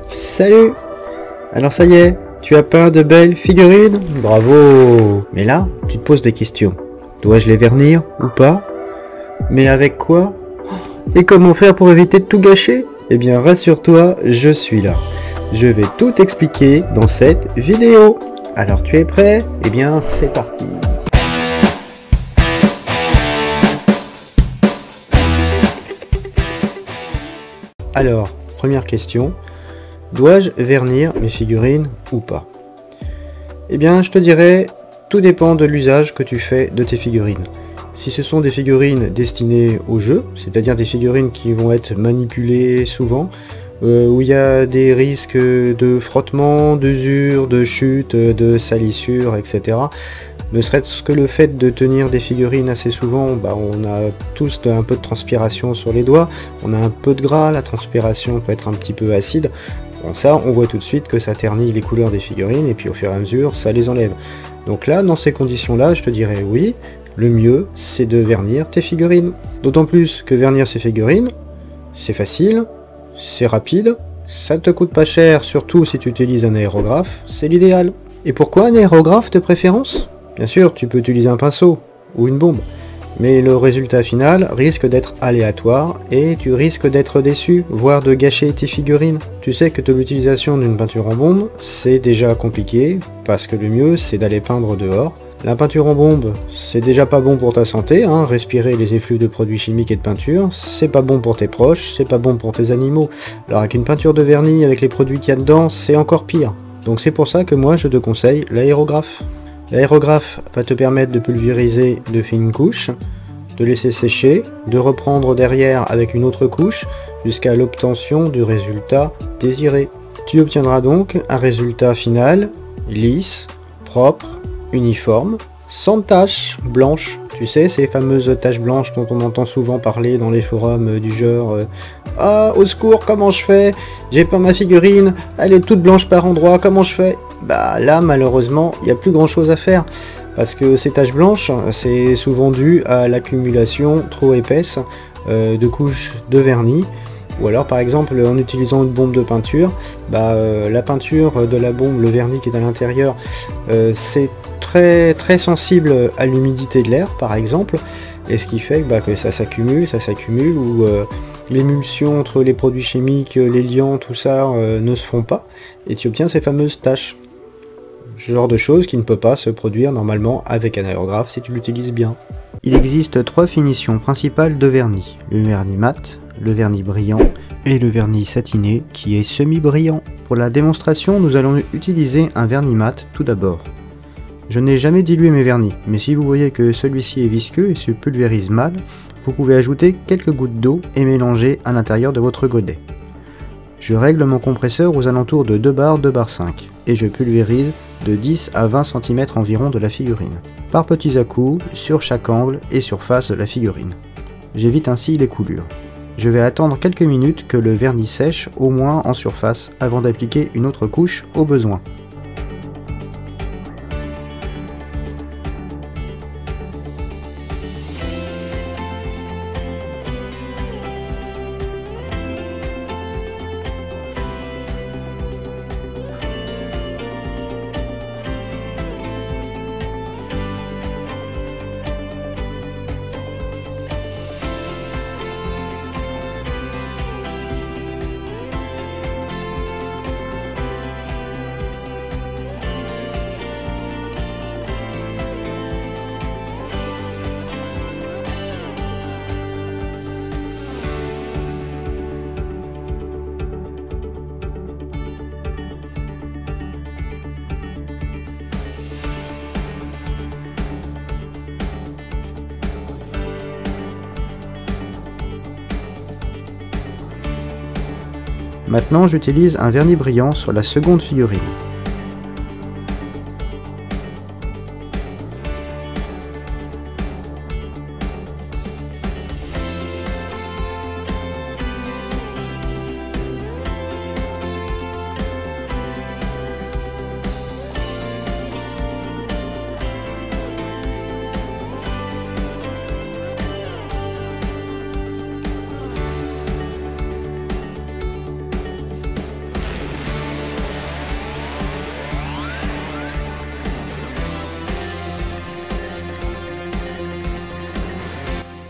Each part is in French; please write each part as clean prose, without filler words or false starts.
Salut! Alors ça y est, tu as peint de belles figurines? Bravo! Mais là, tu te poses des questions. Dois-je les vernir ou pas? Mais avec quoi? Et comment faire pour éviter de tout gâcher? Eh bien rassure-toi, je suis là. Je vais tout expliquer dans cette vidéo. Alors tu es prêt? Eh bien c'est parti! Alors, première question. Dois-je vernir mes figurines ou pas? Eh bien, je te dirais, tout dépend de l'usage que tu fais de tes figurines. Si ce sont des figurines destinées au jeu, c'est-à-dire des figurines qui vont être manipulées souvent, où il y a des risques de frottement, d'usure, de chute, de salissure, etc. Ne serait-ce que le fait de tenir des figurines assez souvent, on a tous un peu de transpiration sur les doigts, on a un peu de gras, la transpiration peut être un petit peu acide. Bon, ça, on voit tout de suite que ça ternit les couleurs des figurines et puis au fur et à mesure, ça les enlève. Donc là, dans ces conditions-là, je te dirais oui, le mieux, c'est de vernir tes figurines. D'autant plus que vernir ces figurines, c'est facile, c'est rapide, ça ne te coûte pas cher, surtout si tu utilises un aérographe, c'est l'idéal. Et pourquoi un aérographe de préférence? Bien sûr, tu peux utiliser un pinceau ou une bombe, mais le résultat final risque d'être aléatoire et tu risques d'être déçu, voire de gâcher tes figurines. Tu sais que l'utilisation d'une peinture en bombe, c'est déjà compliqué, parce que le mieux c'est d'aller peindre dehors. La peinture en bombe, c'est déjà pas bon pour ta santé, respirer les effluves de produits chimiques et de peinture, c'est pas bon pour tes proches, c'est pas bon pour tes animaux. Alors avec une peinture de vernis avec les produits qu'il y a dedans, c'est encore pire. Donc c'est pour ça que moi je te conseille l'aérographe. L'aérographe va te permettre de pulvériser de fines couches, de laisser sécher, de reprendre derrière avec une autre couche jusqu'à l'obtention du résultat désiré. Tu obtiendras donc un résultat final lisse, propre, uniforme, sans taches blanches. Tu sais, ces fameuses taches blanches dont on entend souvent parler dans les forums du genre ah, au secours, comment je fais? J'ai peint ma figurine, elle est toute blanche par endroits, comment je fais? Bah là, malheureusement, il n'y a plus grand chose à faire. Parce que ces taches blanches, c'est souvent dû à l'accumulation trop épaisse de couches de vernis. Ou alors, par exemple, en utilisant une bombe de peinture, la peinture de la bombe, le vernis qui est à l'intérieur, c'est très sensible à l'humidité de l'air, par exemple. Et ce qui fait que ça s'accumule, ou l'émulsion entre les produits chimiques, les liants, tout ça ne se font pas. Et tu obtiens ces fameuses taches. Ce genre de choses qui ne peut pas se produire normalement avec un aérographe si tu l'utilises bien. Il existe trois finitions principales de vernis. Le vernis mat, le vernis brillant et le vernis satiné qui est semi-brillant. Pour la démonstration, nous allons utiliser un vernis mat tout d'abord. Je n'ai jamais dilué mes vernis, mais si vous voyez que celui-ci est visqueux et se pulvérise mal, vous pouvez ajouter quelques gouttes d'eau et mélanger à l'intérieur de votre godet. Je règle mon compresseur aux alentours de 2 bars, 2 bars 5, et je pulvérise de 10 à 20 cm environ de la figurine, par petits à-coups sur chaque angle et surface de la figurine. J'évite ainsi les coulures. Je vais attendre quelques minutes que le vernis sèche au moins en surface avant d'appliquer une autre couche au besoin. Maintenant, j'utilise un vernis brillant sur la seconde figurine.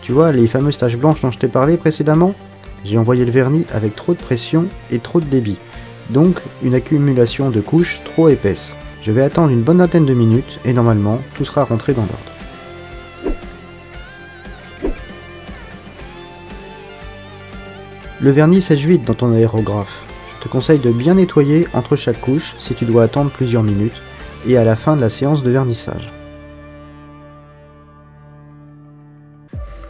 Tu vois les fameuses taches blanches dont je t'ai parlé précédemment? J'ai envoyé le vernis avec trop de pression et trop de débit, donc une accumulation de couches trop épaisse. Je vais attendre une bonne vingtaine de minutes et normalement tout sera rentré dans l'ordre. Le vernis sèche vite dans ton aérographe. Je te conseille de bien nettoyer entre chaque couche si tu dois attendre plusieurs minutes et à la fin de la séance de vernissage.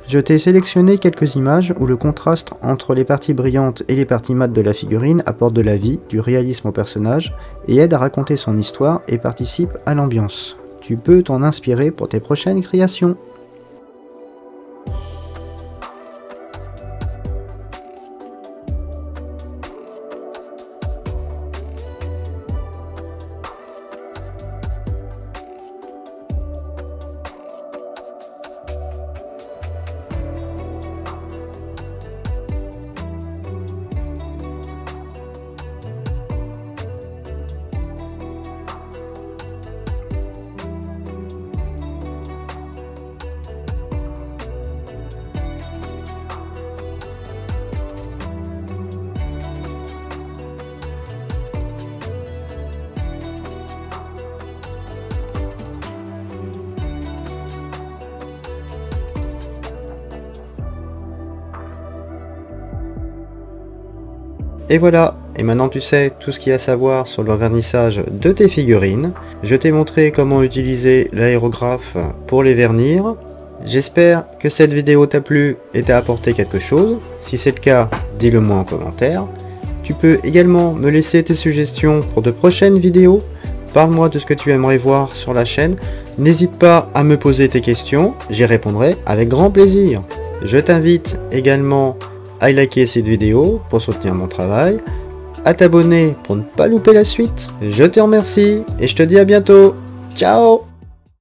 Je t'ai sélectionné quelques images où le contraste entre les parties brillantes et les parties mates de la figurine apporte de la vie, du réalisme au personnage et aide à raconter son histoire et participe à l'ambiance. Tu peux t'en inspirer pour tes prochaines créations. Et voilà, et maintenant tu sais tout ce qu'il y a à savoir sur le vernissage de tes figurines. Je t'ai montré comment utiliser l'aérographe pour les vernir. J'espère que cette vidéo t'a plu et t'a apporté quelque chose. Si c'est le cas, dis-le moi en commentaire. Tu peux également me laisser tes suggestions pour de prochaines vidéos. Parle-moi de ce que tu aimerais voir sur la chaîne. N'hésite pas à me poser tes questions, j'y répondrai avec grand plaisir. Je t'invite également à liker cette vidéo pour soutenir mon travail, à t'abonner pour ne pas louper la suite. Je te remercie et je te dis à bientôt. Ciao!